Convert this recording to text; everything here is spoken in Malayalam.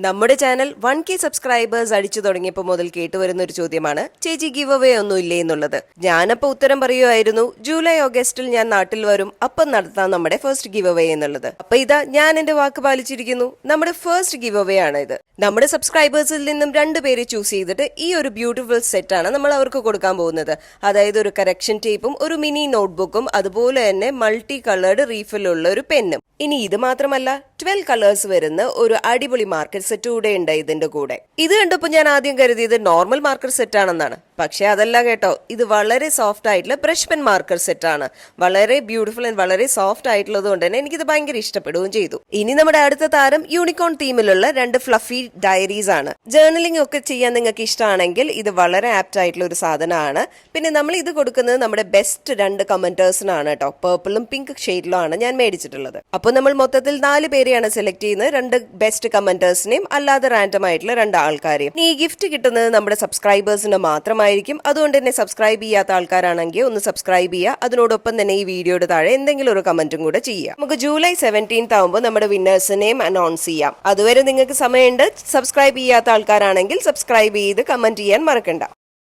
നമ്മുടെ ചാനൽ 1K സബ്സ്ക്രൈബേഴ്സ് അടിച്ചു തുടങ്ങിയപ്പോൾ മുതൽ കേട്ടുവരുന്ന ഒരു ചോദ്യമാണ്, ചേച്ചി ഗിവ് അവേ ഒന്നും ഇല്ലേ എന്നുള്ളത്. ഞാനപ്പോ ഉത്തരം പറയുമായിരുന്നു, ജൂലൈ ഓഗസ്റ്റിൽ ഞാൻ നാട്ടിൽ വരും, അപ്പം നടത്താം നമ്മുടെ ഫസ്റ്റ് ഗിവ് അവേ എന്നുള്ളത്. അപ്പൊ ഇതാ ഞാൻ എന്റെ വാക്ക് പാലിച്ചിരിക്കുന്നു. നമ്മുടെ ഫസ്റ്റ് ഗിവ് അവേ ആണ് ഇത്. നമ്മുടെ സബ്സ്ക്രൈബേഴ്സിൽ നിന്നും 2 പേരെ ചൂസ് ചെയ്തിട്ട് ഈ ഒരു ബ്യൂട്ടിഫുൾ സെറ്റ് ആണ് നമ്മൾ അവർക്ക് കൊടുക്കാൻ പോകുന്നത്. അതായത് ഒരു കറക്ഷൻ ടേപ്പും ഒരു മിനി നോട്ട്ബുക്കും അതുപോലെ തന്നെ മൾട്ടി കളേർഡ് റീഫിലുള്ള ഒരു പെന്നും. ഇനി ഇത് മാത്രമല്ല 12 കളേഴ്സ് വരുന്ന ഒരു അടിപൊളി മാർക്കർ സെറ്റ് കൂടെ ഉണ്ട് ഇതിന്റെ കൂടെ. ഇത് കണ്ടപ്പോൾ ഞാൻ ആദ്യം കരുതിയത് നോർമൽ മാർക്കർ സെറ്റ് ആണെന്നാണ്. പക്ഷെ അതല്ല കേട്ടോ, ഇത് വളരെ സോഫ്റ്റ് ആയിട്ടുള്ള ബ്രഷ് പെൻ മാർക്കർ സെറ്റ് ആണ്. വളരെ ബ്യൂട്ടിഫുൾ ആൻഡ് വളരെ സോഫ്റ്റ് ആയിട്ടുള്ളത് കൊണ്ട് തന്നെ എനിക്കിത് ഭയങ്കര ഇഷ്ടപ്പെടുകയും ചെയ്തു. ഇനി നമ്മുടെ അടുത്ത താരം യൂണിക്കോൺ തീമിലുള്ള 2 ഫ്ലഫി ഡയറീസ് ആണ്. ജേർണലിംഗ് ഒക്കെ ചെയ്യാൻ നിങ്ങൾക്ക് ഇഷ്ടമാണെങ്കിൽ ഇത് വളരെ ആപ്റ്റ് ആയിട്ടുള്ള ഒരു സാധനമാണ്. പിന്നെ നമ്മൾ ഇത് കൊടുക്കുന്നത് നമ്മുടെ ബെസ്റ്റ് 2 കമന്റേഴ്സിനാണ് കേട്ടോ. പേർപ്പിളും പിങ്ക് ഷെയ്ഡിലും ആണ് ഞാൻ മേടിച്ചിട്ടുള്ളത്. അപ്പോൾ നമ്മൾ മൊത്തത്തിൽ 4 പേരെയാണ് സെലക്ട് ചെയ്യുന്നത്. 2 ബെസ്റ്റ് കമന്റേഴ്സിനെയും അല്ലാതെ റാൻഡം ആയിട്ടുള്ള 2 ആൾക്കാരെയും. ഈ ഗിഫ്റ്റ് കിട്ടുന്നത് നമ്മുടെ സബ്സ്ക്രൈബേഴ്സിന് മാത്രമായിരിക്കും. അതുകൊണ്ട് തന്നെ സബ്സ്ക്രൈബ് ചെയ്യാത്ത ആൾക്കാരാണെങ്കിൽ ഒന്ന് സബ്സ്ക്രൈബ് ചെയ്യുക. അതിനോടൊപ്പം തന്നെ ഈ വീഡിയോയുടെ താഴെ എന്തെങ്കിലും ഒരു കമന്റും കൂടെ ചെയ്യുക. നമുക്ക് ജൂലൈ 17 ആവുമ്പോൾ നമ്മുടെ വിന്നേഴ്സിനെയും അനൗൺസ് ചെയ്യാം. അതുവരെ നിങ്ങൾക്ക് സമയമുണ്ട്. സബ്സ്ക്രൈബ് ചെയ്യാത്ത ആൾക്കാരാണെങ്കിൽ സബ്സ്ക്രൈബ് ചെയ്ത് കമന്റ് ചെയ്യാൻ മറക്കണ്ട.